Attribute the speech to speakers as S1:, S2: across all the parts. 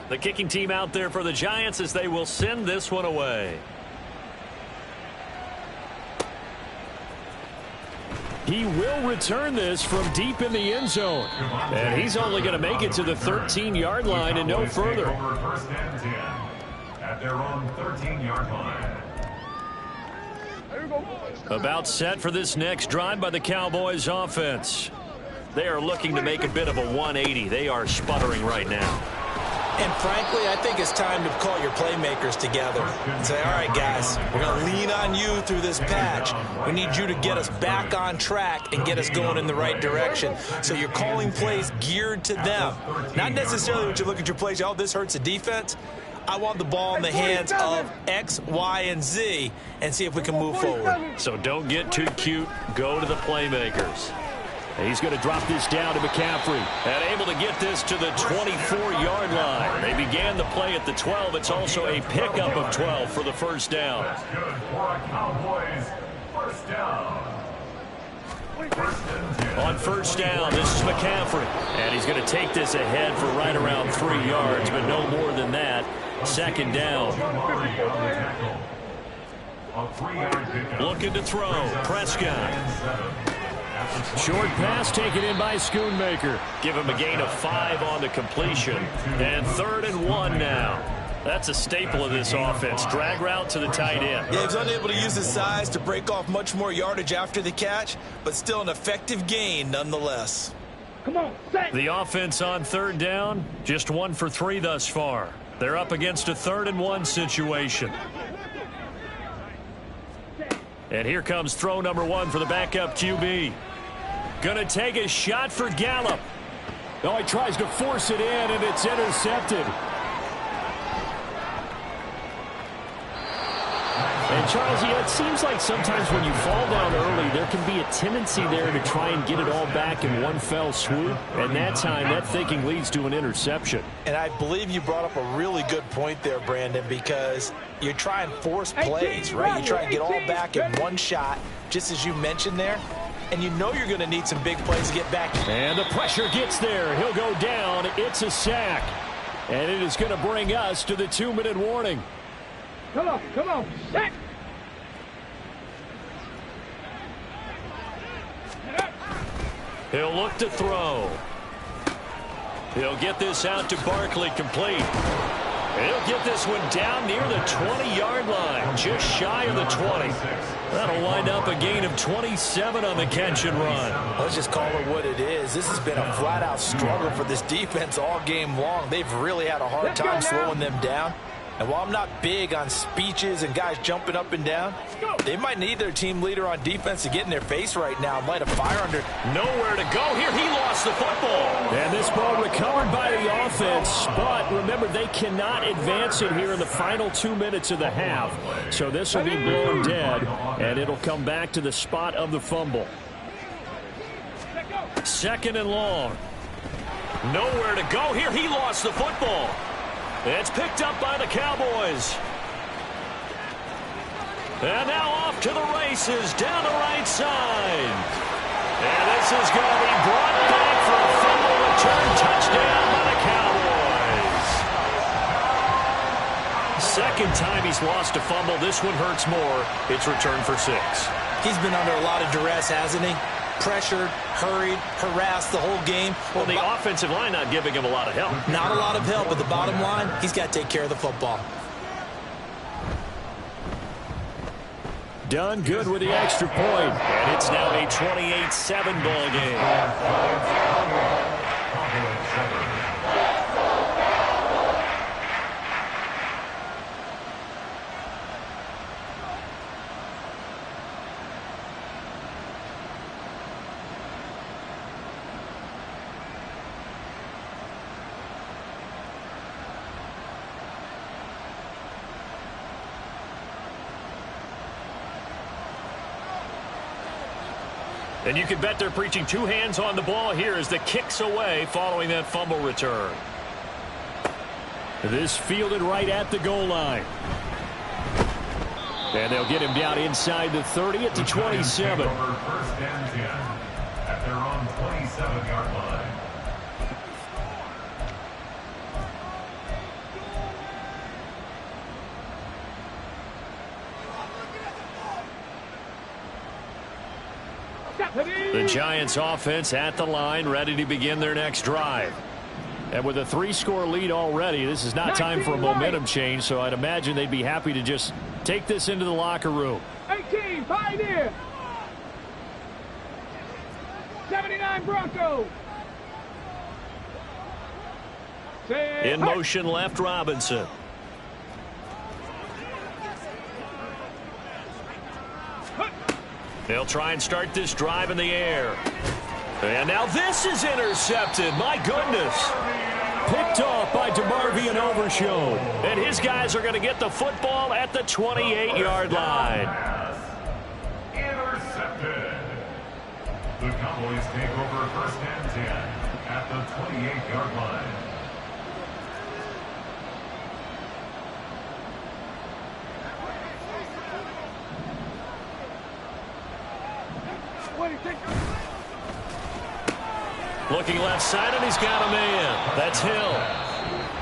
S1: The kicking team out there for the Giants as they will send this one away. He will return this from deep in the end zone. And he's only going to make it to the 13-yard line and no further.
S2: First and 10 at their own 13-yard line.
S1: About set for this next drive by the Cowboys offense. They are looking to make a bit of a 180. They are sputtering right now.
S3: And frankly, I think it's time to call your playmakers together and say, all right, guys, we're going to lean on you through this patch. We need you to get us back on track and get us going in the right direction. So you're calling plays geared to them. Not necessarily when you look at your plays, oh, this hurts the defense. I want the ball in the hands of X, Y, and Z and see if we can move forward.
S1: So don't get too cute. Go to the playmakers. He's going to drop this down to McCaffrey. And able to get this to the 24-yard line. They began the play at the 12. It's also a pickup of 12 for the first down.
S2: That's good for a Cowboys first down.
S1: On first down, this is McCaffrey. And he's going to take this ahead for right around 3 yards, but no more than that. Second down. Looking to throw. Prescott. Short pass taken in by Schoonmaker. Give him a gain of 5 on the completion. And 3rd and 1 now. That's a staple of this offense. Drag route to the tight end.
S3: Yeah, he's unable to use his size to break off much more yardage after the catch, but still an effective gain nonetheless.
S4: Come on, set.
S1: The offense on 3rd down, just 1 for 3 thus far. They're up against a 3rd and 1 situation. And here comes throw number 1 for the backup QB. Going to take a shot for Gallup. Oh, he tries to force it in, and it's intercepted. And, Charles, it seems like sometimes when you fall down early, there can be a tendency there to try and get it all back in one fell swoop. And that time, that thinking leads to an interception.
S3: And I believe you brought up a really good point there, Brandon, because you try and force plays, right? You try and get all back in one shot, just as you mentioned there. And you know you're going to need some big plays to get back.
S1: And the pressure gets there. He'll go down. It's a sack. And it is going to bring us to the 2-minute warning.
S4: Come on, set.
S1: He'll look to throw. He'll get this out to Barkley, complete. He'll get this one down near the 20-yard line, just shy of the 20. That'll wind up a gain of 27 on the catch and run.
S3: Let's just call it what it is. This has been a flat-out struggle for this defense all game long. They've really had a hard time slowing them down. And while I'm not big on speeches and guys jumping up and down, they might need their team leader on defense to get in their face right now and light a fire under.
S1: Nowhere to go here. He lost the football. And this ball recovered by the offense. But remember, they cannot advance it here in the final 2 minutes of the half. So this will be blown dead, and it'll come back to the spot of the fumble. 2nd and long. Nowhere to go here. He lost the football. It's picked up by the Cowboys. And now off to the races down the right side. And this is going to be brought back for a fumble return touchdown by the Cowboys. Second time he's lost a fumble. This one hurts more. It's returned for 6.
S3: He's been under a lot of duress, hasn't he? Pressured, hurried, harassed the whole game.
S1: Well, the offensive line not giving him a lot of help.
S3: Not a lot of help, but the bottom line, he's got to take care of the football.
S1: Done good with the extra point. And it's now a 28-7 ball game. And you can bet they're preaching 2 hands on the ball here as the kick's away following that fumble return. This fielded right at the goal line. And they'll get him down inside the 30 at the 27.
S2: First and 10 at their own 27-yard line.
S1: The Giants offense at the line, ready to begin their next drive. And with a 3-score lead already, this is not time for a momentum change, so I'd imagine they'd be happy to just take this into the locker room.
S4: 18, Pioneer. 79 Broncos.
S1: In motion left, Robinson. They'll try and start this drive in the air. And now this is intercepted. My goodness. Picked off by DeMarvion Overshown. And his guys are going to get the football at the 28-yard line.
S2: Intercepted. The Cowboys take over first and 10 at the 28-yard line.
S1: Looking left side, and he's got a man. That's Hill.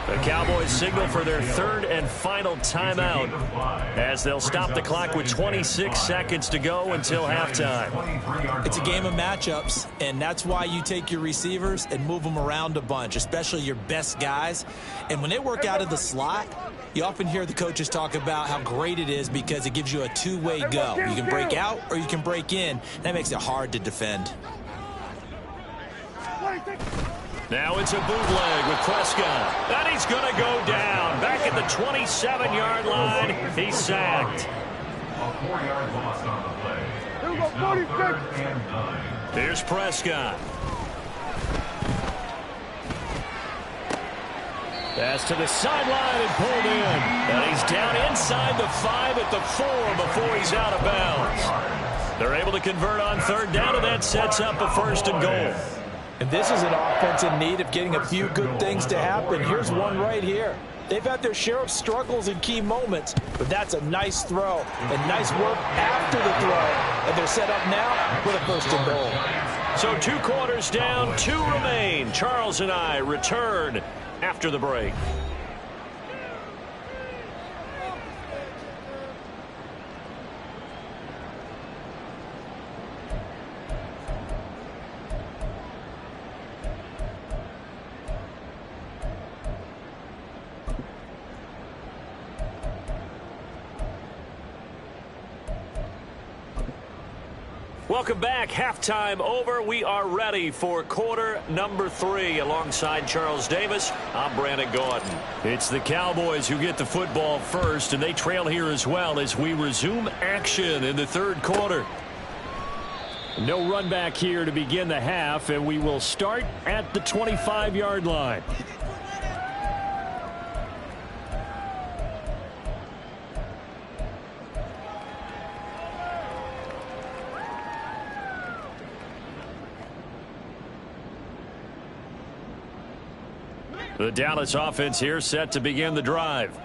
S1: The Cowboys signal for their third and final timeout as they'll stop the clock with 26 seconds to go until halftime.
S3: It's a game of matchups, and that's why you take your receivers and move them around a bunch, especially your best guys. And when they work out of the slot, you often hear the coaches talk about how great it is because it gives you a two-way go. You can break out or you can break in. That makes it hard to defend.
S1: Now it's a bootleg with Prescott. And he's going to go down. Back at the 27-yard line. He's sacked.
S2: A 4-yard loss on the play.
S4: Here we go, 46.
S2: And 9.
S1: Here's Prescott. Pass to the sideline and pulled in. And he's down inside the 5 at the 4 before he's out of bounds. They're able to convert on third down, and that sets up a first and goal.
S3: And this is an offense in need of getting a few good things to happen. Here's one right here. They've had their share of struggles in key moments, but that's a nice throw and nice work after the throw. And they're set up now with a first and goal.
S1: So 2 quarters down, 2 remain. Charles and I return after the break. Welcome back. Halftime over. We are ready for quarter number 3. Alongside Charles Davis, I'm Brandon Gordon. It's the Cowboys who get the football first, and they trail here as well as we resume action in the third quarter. No run back here to begin the half, and we will start at the 25-yard line. The Dallas offense here set to begin the drive.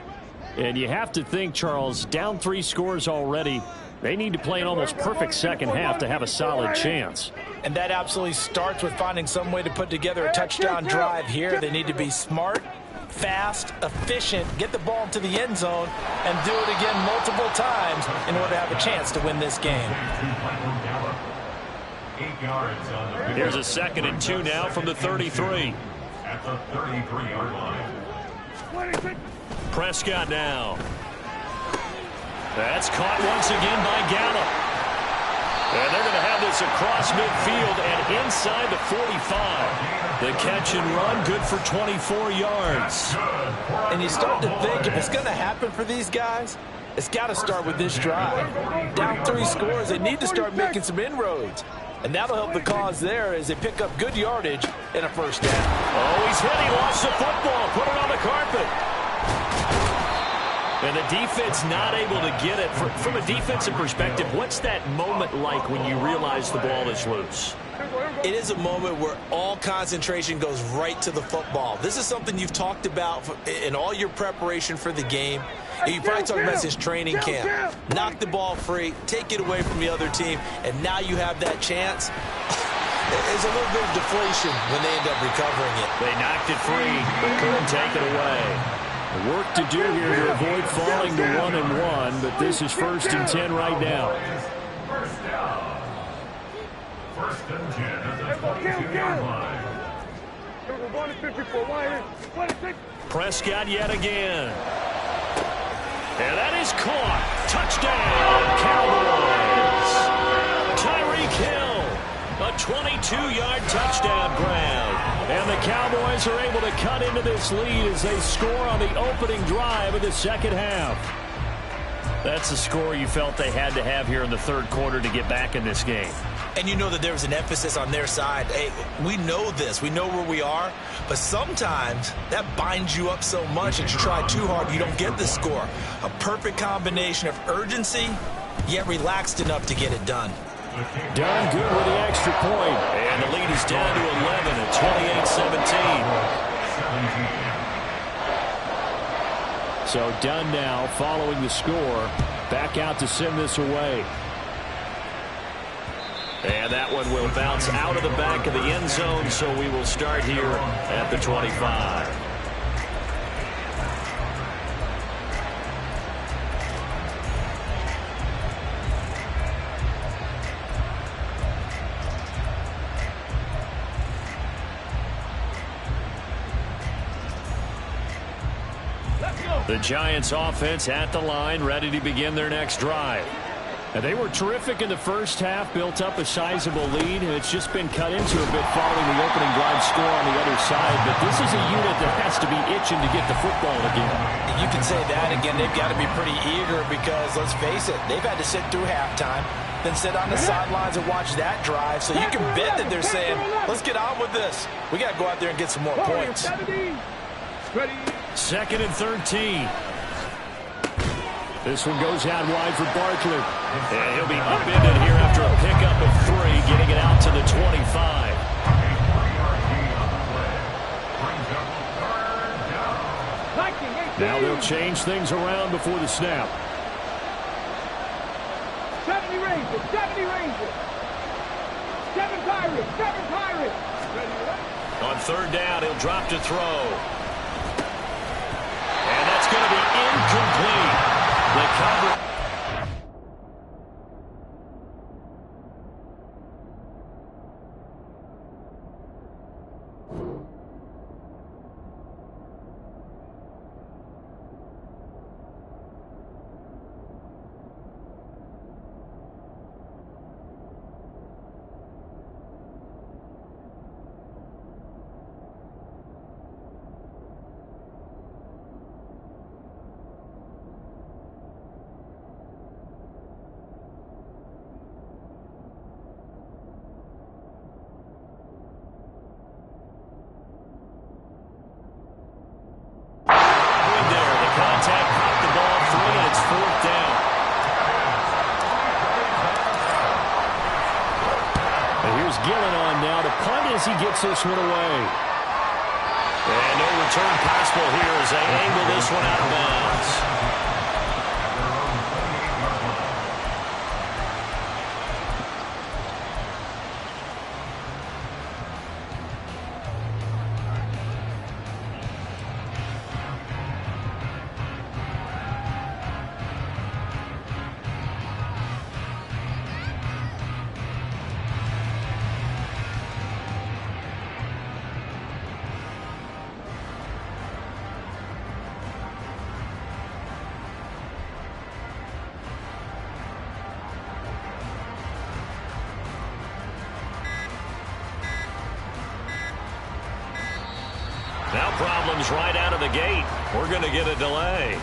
S1: And you have to think, Charles, down 3 scores already. They need to play an almost perfect second half to have a solid chance.
S3: And that absolutely starts with finding some way to put together a touchdown drive here. They need to be smart, fast, efficient, get the ball into the end zone, and do it again multiple times in order to have a chance to win this game.
S2: 8 yards on the
S1: Here's a 2nd and 2 now from the 33.
S2: at the 33-yard line.
S1: Prescott now. That's caught once again by Gallup. And they're going to have this across midfield and inside the 45. The catch and run, good for 24 yards.
S3: And you start to think, if it's going to happen for these guys, it's got to start with this drive. Down 3 scores, they need to start making some inroads. And that'll help the cause there as they pick up good yardage and a first down.
S1: Oh, he's hit. He lost the football. Put it on the carpet. And the defense not able to get it. From a defensive perspective, what's that moment like when you realize the ball is loose?
S3: It is a moment where all concentration goes right to the football. This is something you've talked about in all your preparation for the game. And you probably talked about this training camp. Knock the ball free, take it away from the other team, and now you have that chance. There's a little bit of deflation when they end up recovering it.
S1: They knocked it free, but couldn't take it away. Work to do here to avoid falling to 1-1, but this is 1st and 10 right now.
S2: First and 10 at the 22-yard line.
S4: Number 154, wire, 26.
S1: Prescott yet again. And that is caught. Touchdown, Cowboys. Tyreek Hill, a 22-yard touchdown grab. And the Cowboys are able to cut into this lead as they score on the opening drive of the second half. That's the score you felt they had to have here in the third quarter to get back in this game.
S3: And you know that there was an emphasis on their side. Hey, we know this. We know where we are. But sometimes that binds you up so much that you try too hard, you don't get the score. A perfect combination of urgency, yet relaxed enough to get it done.
S1: Done good with the extra point. And the lead is down to 11 at 28-17. So Dunn now following the score. Back out to send this away. And that one will bounce out of the back of the end zone, so we will start here at the 25. The Giants offense at the line, ready to begin their next drive. And they were terrific in the first half, built up a sizable lead, and it's just been cut into a bit following the opening drive score on the other side. But this is a unit that has to be itching to get the football again.
S3: You can say that again. They've got to be pretty eager because, let's face it, they've had to sit through halftime, then sit on the sidelines and watch that drive. So you can bet that they're saying, let's get on with this. We got to go out there and get some more points.
S1: Second and 13. This one goes out wide for Barkley. And he'll be upended here after a pickup of 3, getting it out to the 25. Now they'll change things around before the snap.
S4: 70 Rangers, 70 Rangers. 7 Pirates, 7 Pirates.
S1: On third down, he'll drop to throw. And that's going to be incomplete. The cover. He gets this one away. And no return possible here as they angle this one out of bounds. Now problems right out of the gate. We're going to get a delay.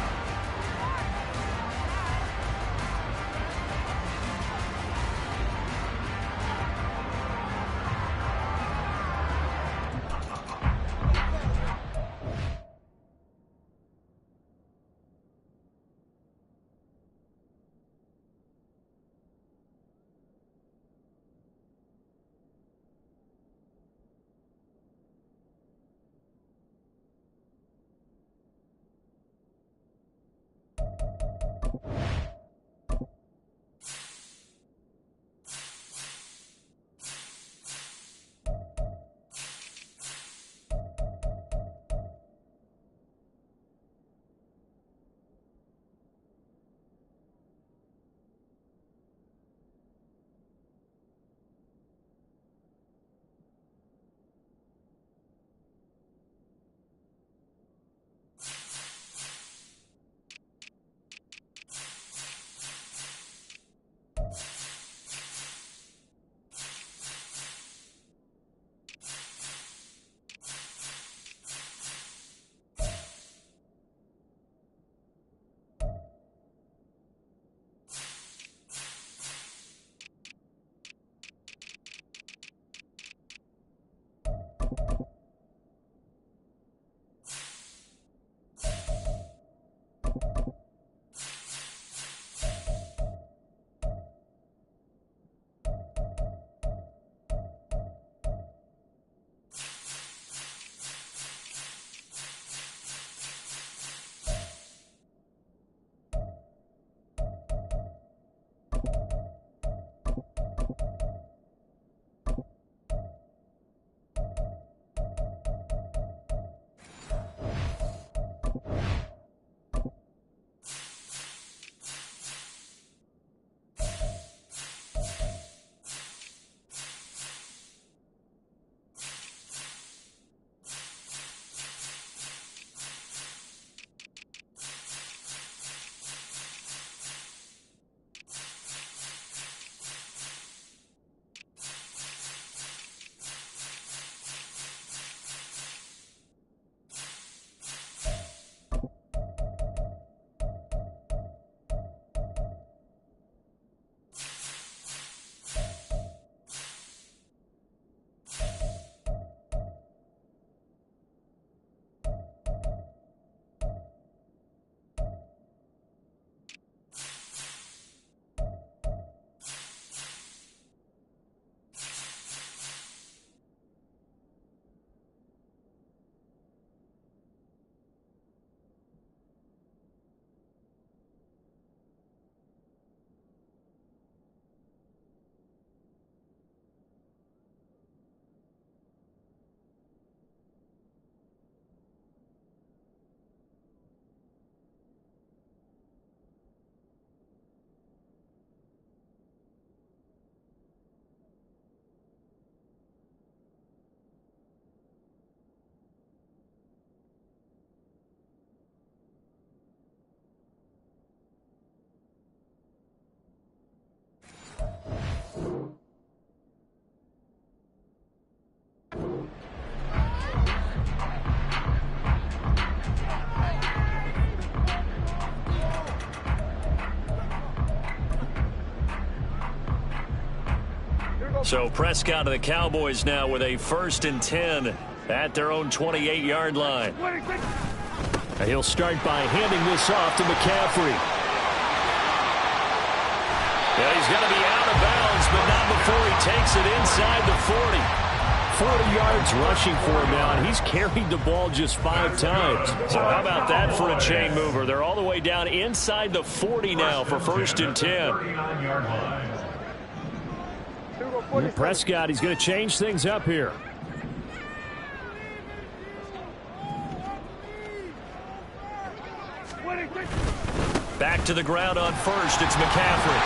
S1: So Prescott and the Cowboys now with a 1st and 10 at their own 28-yard line. And he'll start by handing this off to McCaffrey. Yeah, he's going to be out of bounds, but not before he takes it inside the 40. 40 yards rushing for him now, and he's carried the ball just 5 times. So how about that for a chain mover? They're all the way down inside the 40 now for 1st and 10. Prescott, he's going to change things up here. Back to the ground on 1st. It's McCaffrey.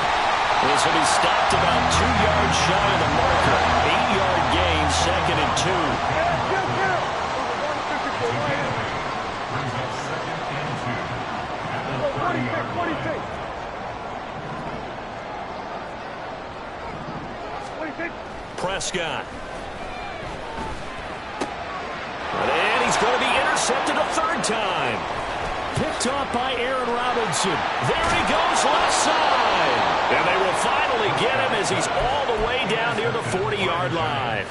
S1: This will be stopped about 2 yards shy of the marker. 8-yard gain, 2nd and 2. Prescott. And he's going to be intercepted a 3rd time. Picked off by Aaron Robinson. There he goes, left side. And they will finally get him as he's all the way down near the 40-yard line.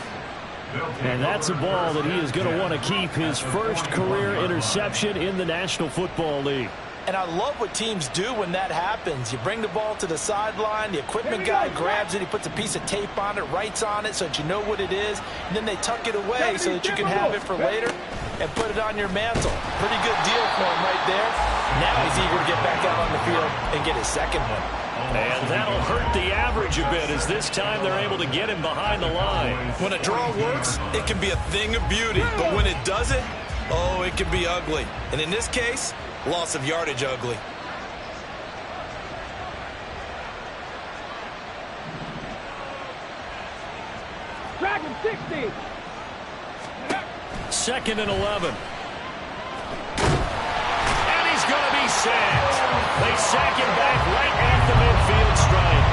S1: And that's a ball that he is going to want to keep, his first career interception in the National Football League.
S3: And I love what teams do when that happens. You bring the ball to the sideline, the equipment guy grabs it, he puts a piece of tape on it, writes on it so that you know what it is, and then they tuck it away so that you can have it for later and put it on your mantle. Pretty good deal for him right there. Now he's eager to get back out on the field and get his 2nd one.
S1: And that'll hurt the average a bit as this time they're able to get him behind the line.
S3: When a draw works, it can be a thing of beauty. But when it doesn't, oh, it can be ugly. And in this case, loss of yardage ugly.
S4: Dragon 60.
S1: 2nd and 11. And he's going to be sacked. They sack him back right at the midfield stripe.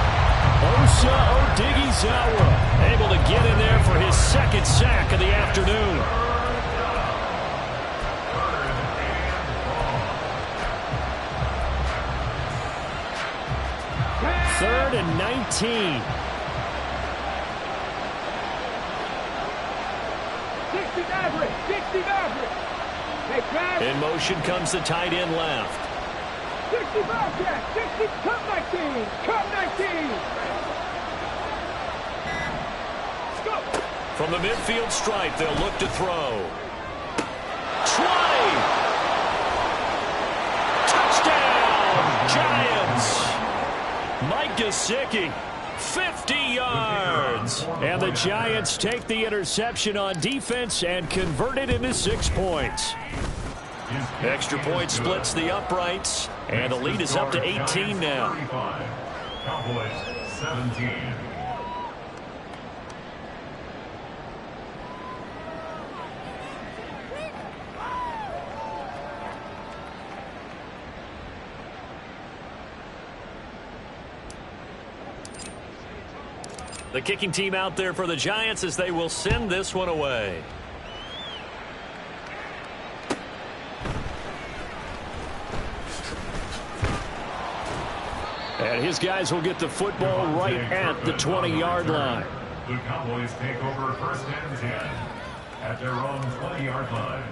S1: Osa Odighizuwa able to get in there for his 2nd sack of the afternoon. 3rd and 19.
S4: 60 Maverick. 60 Maverick.
S1: In motion comes the tight end left.
S4: 60 Bobcat. 60. Cut 19. Cut 19. Go.
S1: From the midfield stripe, they'll look to throw. 20. Touchdown, Giants. Mike Gesicki, 50 yards. And the Giants take the interception on defense and convert it into 6 points. Extra point splits the uprights, and the lead is up to 18 now.
S2: Cowboys 17.
S1: The kicking team out there for the Giants as they will send this one away. And his guys will get the football right at the 20-yard line.
S2: The Cowboys take over 1st and 10 at their own 20-yard line.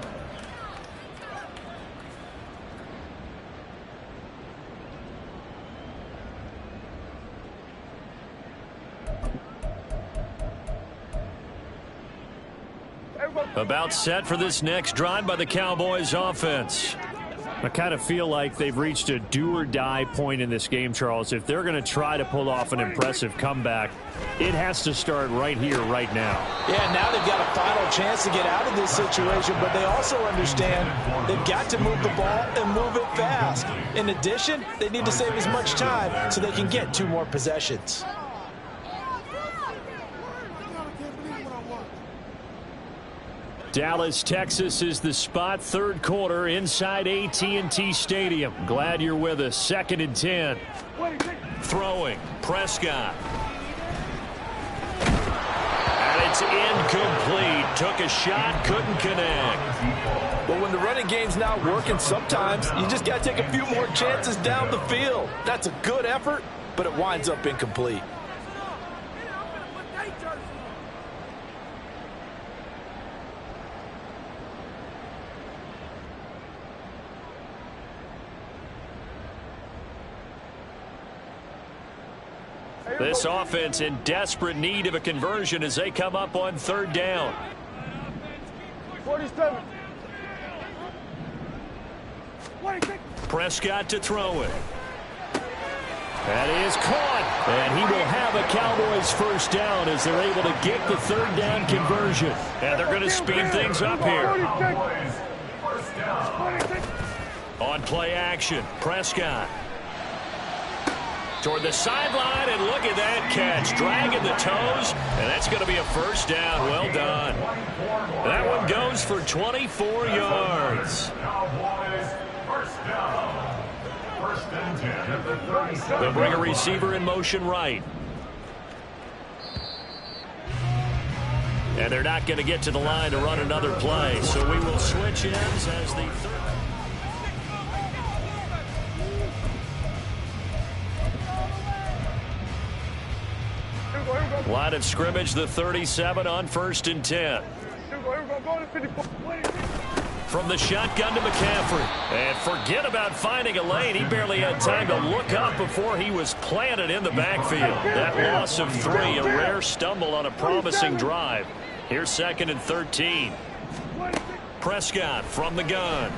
S1: About set for this next drive by the Cowboys offense. I kind of feel like they've reached a do-or-die point in this game, Charles. If they're going to try to pull off an impressive comeback, it has to start right here, right now.
S3: Yeah, now they've got a final chance to get out of this situation, but they also understand they've got to move the ball and move it fast. In addition, they need to save as much time so they can get 2 more possessions.
S1: Dallas, Texas is the spot, 3rd quarter inside AT&T Stadium. Glad you're with us. 2nd and 10. Throwing, Prescott. And it's incomplete. Took a shot, couldn't connect.
S3: But when the running game's not working, sometimes you just got to take a few more chances down the field. That's a good effort, but it winds up incomplete.
S1: This offense in desperate need of a conversion as they come up on third down.
S4: 47. 26.
S1: Prescott to throw it. That is caught. And he will have a Cowboys first down as they're able to get the third down conversion. And they're going to speed things up here.
S2: Cowboys first down.
S4: 26.
S1: On play action, Prescott. Toward the sideline, and look at that catch. Dragging the toes, and that's going to be a first down. Well done. That one goes for 24 yards.
S2: Cowboys first down. First and 10 at the 37.
S1: They'll bring a receiver in motion right. And they're not going to get to the line to run another play. So we will switch ends as the third. Line of scrimmage, the 37 on first and 10. From the shotgun to McCaffrey. And forget about finding a lane. He barely had time to look up before he was planted in the backfield. That loss of 3, a rare stumble on a promising drive. Here's second and 13. Prescott from the gun.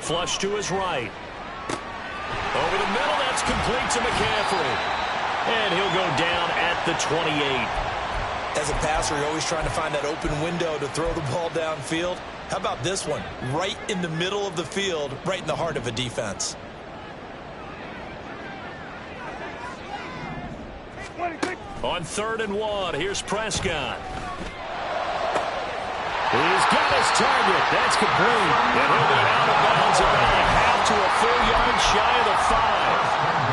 S1: Flush to his right. Over the middle, that's complete to McCaffrey. And he'll go down at the 28.
S3: As a passer, you're always trying to find that open window to throw the ball downfield. How about this one? Right in the middle of the field, right in the heart of a defense.
S1: On 3rd and 1, here's Prescott. He's got his target. That's complete. And he'll be out of bounds about a half to a full yard shy of the 5.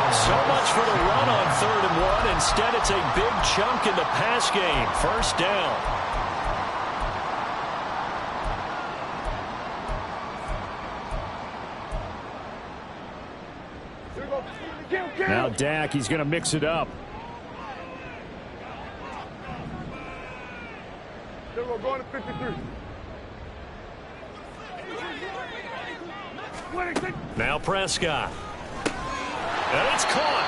S1: So much for the run on 3rd and 1. Instead, it's a big chunk in the pass game. First down. Now Dak, he's going to mix it up.
S4: We're going to 53.
S1: Now Prescott. And it's caught.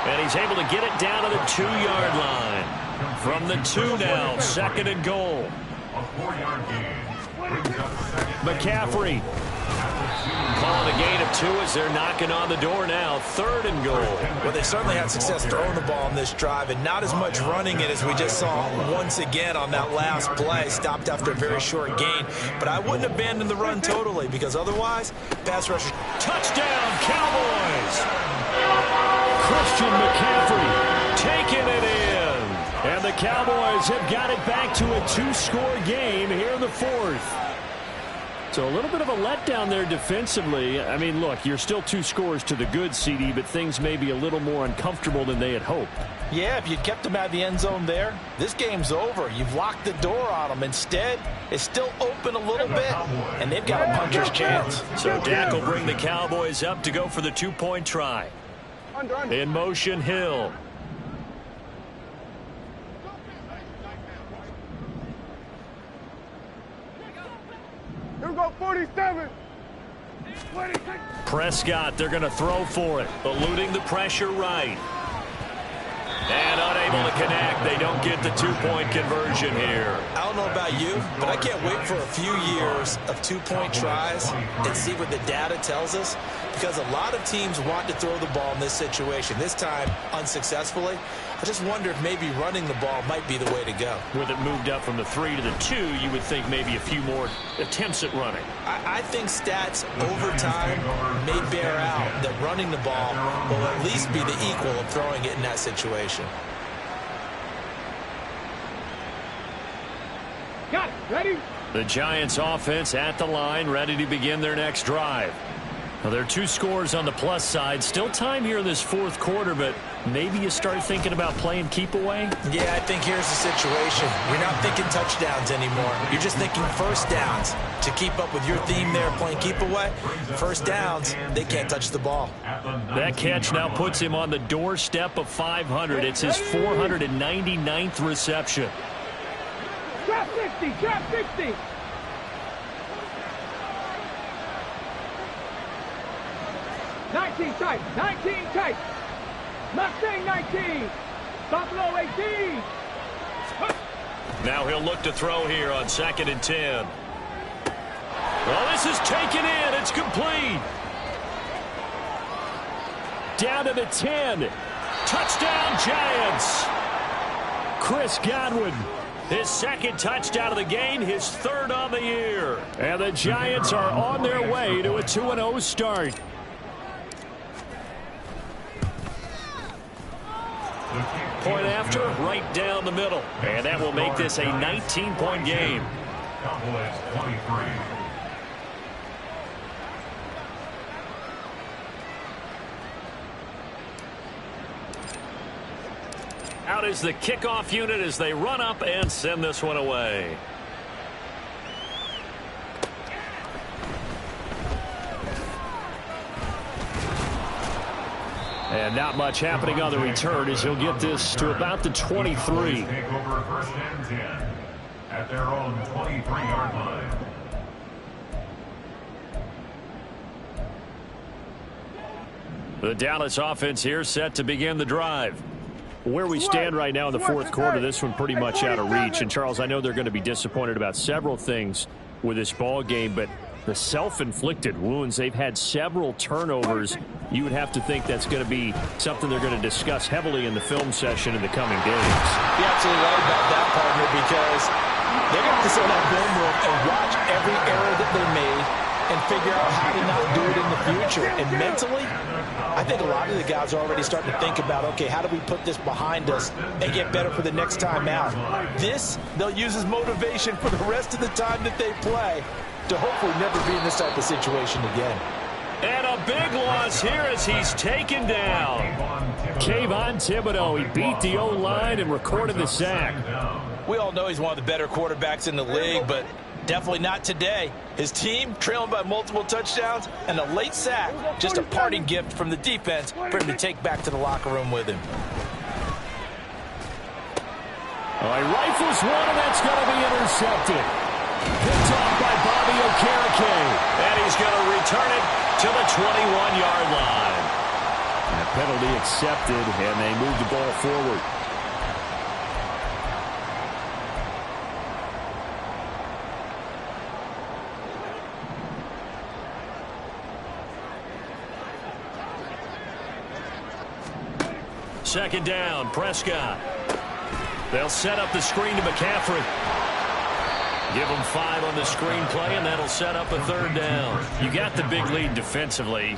S1: And he's able to get it down to the 2-yard line. From the 2 now, 2nd and goal.
S2: A 4-yard gain. Brings up second.
S1: McCaffrey. Calling a gain of 2 as they're knocking on the door now. 3rd and goal.
S3: Well, they certainly had success throwing the ball on this drive and not as much running it as we just saw once again on that last play. Stopped after a very short gain. But I wouldn't abandon the run totally because otherwise, pass rushers.
S1: Touchdown, Cowboys! Christian McCaffrey taking it in. And the Cowboys have got it back to a 2-score game here in the 4th. So a little bit of a letdown there defensively. I mean, look, you're still 2 scores to the good, CD, but things may be a little more uncomfortable than they had hoped.
S3: Yeah, if you'd kept them out of the end zone there, this game's over. You've locked the door on them. Instead, it's still open a little bit, and they've got a puncher's chance.
S1: So Dak will bring the Cowboys up to go for the 2-point try. In motion, Hill.
S4: Here we go, 47.
S1: Prescott, they're going to throw for it. Eluding the pressure right. And unable to connect. They don't get the 2-point conversion here.
S3: I don't know about you, but I can't wait for a few years of 2-point tries and see what the data tells us, because a lot of teams want to throw the ball in this situation. This time, unsuccessfully. I just wonder if maybe running the ball might be the way to go.
S1: With it moved up from the 3 to the 2, you would think maybe a few more attempts at running.
S3: I think stats over time may bear out that running the ball will at least be the equal of throwing it in that situation.
S4: Got it. Ready?
S1: The Giants offense at the line, ready to begin their next drive. Well, there are 2 scores on the plus side. Still time here in this 4th quarter, but maybe you start thinking about playing keep away?
S3: Yeah, I think here's the situation. You're not thinking touchdowns anymore. You're just thinking first downs. To keep up with your theme there, playing keep away, first downs, they can't touch the ball.
S1: That catch now puts him on the doorstep of 500. It's his 499th reception.
S4: Drop 60, drop 60. Nineteen tight. Mustang 19. Buffalo 18.
S1: Now he'll look to throw here on 2nd and 10. Well, this is taken in. It's complete. Down to the 10. Touchdown, Giants. Chris Godwin, his 2nd touchdown of the game, his 3rd on the year. And the Giants are on their way to a 2-0 start. Point after, right down the middle. And that will make this a 19-point game.
S2: Cowboys 23.
S1: Out is the kickoff unit as they run up and send this one away. And not much happening on the return as he'll get this to about the 23.
S2: Take over 1st and 10 at their own 23-yard line.
S1: The Dallas offense here set to begin the drive. Where we stand right now in the 4th quarter, this one pretty much out of reach. And, Charles, I know they're going to be disappointed about several things with this ball game, but the self-inflicted wounds, they've had several turnovers. You would have to think that's going to be something they're going to discuss heavily in the film session in the coming days.
S3: You're absolutely right about that, partner, because they're going to have to sit in that film room and watch every error that they made and figure out how to not do it in the future. And mentally, I think a lot of the guys are already starting to think about, okay, how do we put this behind us and get better for the next time out? This, they'll use as motivation for the rest of the time that they play to hopefully never be in this type of situation again.
S1: And a big loss here as he's taken down. Kayvon Thibodeau, he beat the O-line and recorded the sack.
S3: We all know he's one of the better quarterbacks in the league, but definitely not today. His team trailing by multiple touchdowns and a late sack, just a parting gift from the defense for him to take back to the locker room with him.
S1: Oh, he rifles one, and that's going to be intercepted. Picked off by Bobby Okereke. And he's going to return it to the 21-yard line. And a penalty accepted, and they move the ball forward. Second down, Prescott. They'll set up the screen to McCaffrey. Give them 5 on the screen play, and that'll set up a 3rd down. You got the big lead defensively.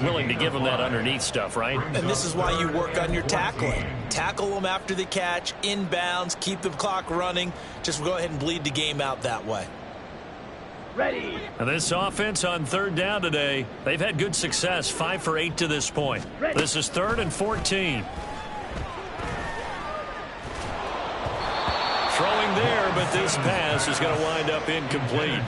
S1: Willing to give them that underneath stuff, right?
S3: And this is why you work on your tackling. Tackle them after the catch, inbounds, keep the clock running. Just go ahead and bleed the game out that way.
S4: Ready.
S1: And this offense on 3rd down today, they've had good success, 5 for 8 to this point. This is 3rd and 14. Throwing there, but this pass is going to wind up incomplete.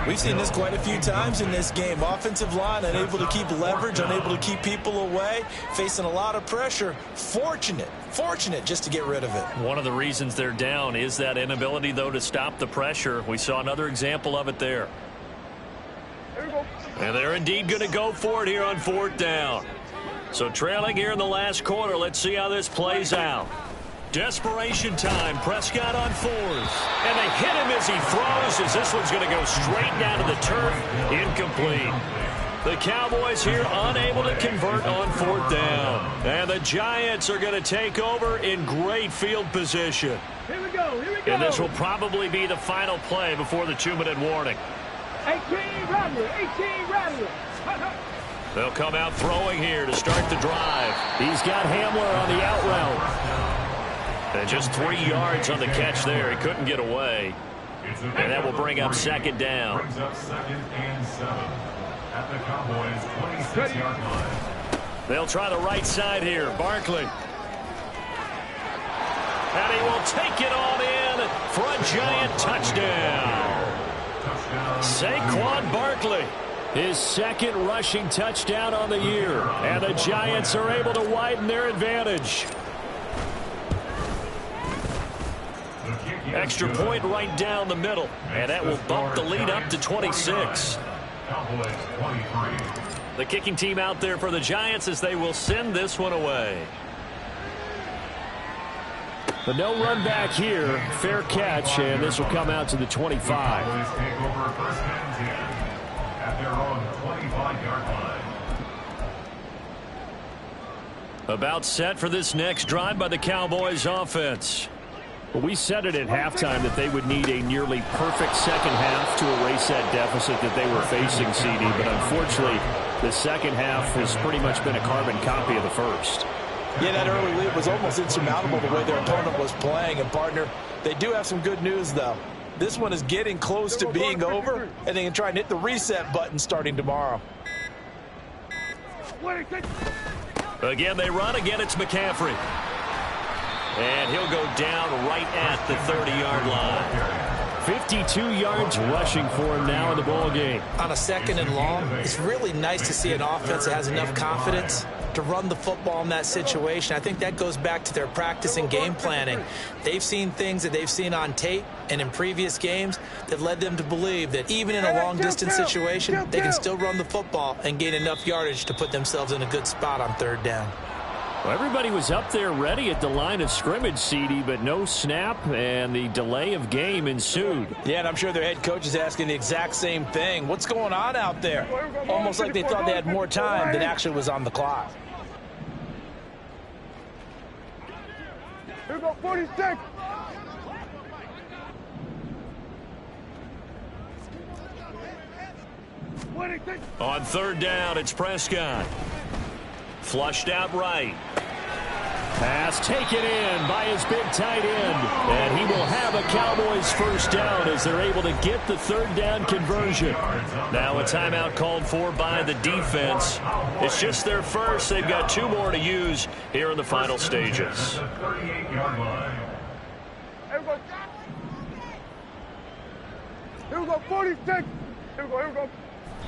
S3: We've seen this quite a few times in this game. Offensive line unable to keep leverage, unable to keep people away, facing a lot of pressure. Fortunate just to get rid of it.
S1: One of the reasons they're down is that inability, though, to stop the pressure. We saw another example of it there. And they're indeed going to go for it here on 4th down. So trailing here in the last quarter, let's see how this plays out. Desperation time. Prescott on 4th. And they hit him as he throws, as this one's going to go straight down to the turf. Incomplete. The Cowboys here unable to convert on 4th down. And the Giants are going to take over in great field position.
S4: Here we go.
S1: And this will probably be the final play before the 2-minute warning.
S4: 18 Rattler. 18 Rattler.
S1: They'll come out throwing here to start the drive. He's got Hamler on the out route. And just 3 yards on the catch there. He couldn't get away. And that will bring up 2nd down.
S2: Brings up 2nd and 7 at the Cowboys' 26-yard line.
S1: They'll try the right side here. Barkley. And he will take it on in for a Giant touchdown. Saquon Barkley. His 2nd rushing touchdown on the year. And the Giants are able to widen their advantage. Extra point right down the middle. And that will bump the lead up to 26.
S2: Cowboys 23.
S1: The kicking team out there for the Giants as they will send this one away. But no run back here. Fair catch, and this will come out to the 25.
S2: Cowboys take over first and 10 at their own 25-yard line.
S1: About set for this next drive by the Cowboys offense. Well, we said it at halftime that they would need a nearly perfect second half to erase that deficit that they were facing, CD. But unfortunately, the second half has pretty much been a carbon copy of the first.
S3: Yeah, that early lead was almost insurmountable the way their opponent was playing. And, partner, they do have some good news, though. This one is getting close to being over, and they can try and hit the reset button starting tomorrow.
S1: Again, they run. Again, it's McCaffrey. And he'll go down right at the 30-yard line. 52 yards rushing for him now in the ball game.
S3: On a second and long, it's really nice to see an offense that has enough confidence to run the football in that situation. I think that goes back to their practice and game planning. They've seen things that they've seen on tape and in previous games that led them to believe that even in a long-distance situation, they can still run the football and gain enough yardage to put themselves in a good spot on third down.
S1: Well, everybody was up there ready at the line of scrimmage, CD, but no snap, and the delay of game ensued.
S3: Yeah, and I'm sure their head coach is asking the exact same thing. What's going on out there? Almost like they thought they had more time than actually was on the clock.
S4: Here we go, 46.
S1: On third down, it's Prescott. Flushed out right. Pass taken in by his big tight end. And he will have a Cowboys first down as they're able to get the third down conversion. Now a timeout called for by the defense. It's just their first. They've got two more to use here in the final stages.
S4: Here we go, 46. Here we go.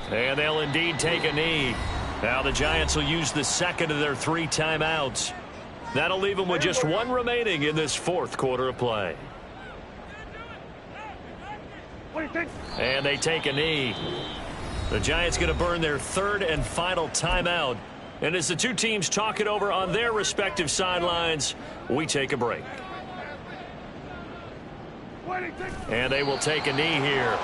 S1: And they'll indeed take a knee. Now the Giants will use the second of their 3 timeouts. That'll leave them with just one remaining in this fourth quarter of play. And they take a knee. The Giants going to burn their third and final timeout. And as the two teams talk it over on their respective sidelines, we take a break. And they will take a knee here.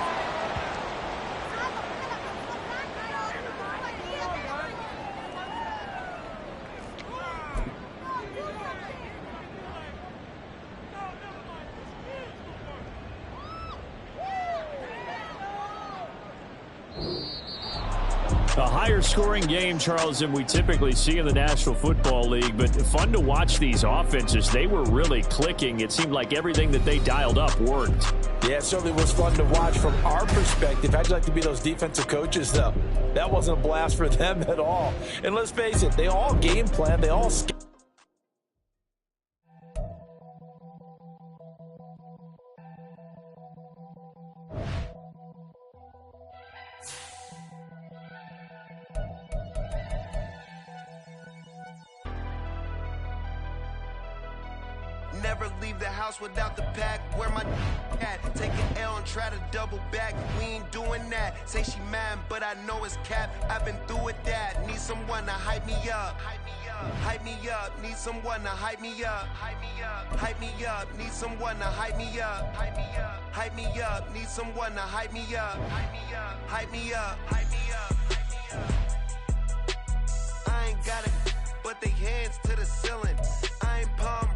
S1: A higher scoring game, Charles, than we typically see in the National Football League, but fun to watch these offenses. They were really clicking. It seemed like everything that they dialed up worked.
S3: Yeah, it certainly was fun to watch from our perspective. How'd you like to be those defensive coaches, though? That wasn't a blast for them at all. And let's face it, they all game plan. They all
S5: Never leave the house without the pack. Where my at? Take an L and try to double back. We ain't doing that. Say she mad, but I know it's cap. I've been through with that. Need someone to hype me up. Hype me up. Need someone to hype me up. Hype me up. Need someone to hype me up. Hype me up. Need someone to hype me up. Hype me up. I ain't got it, but they hands to the ceiling. I ain't palm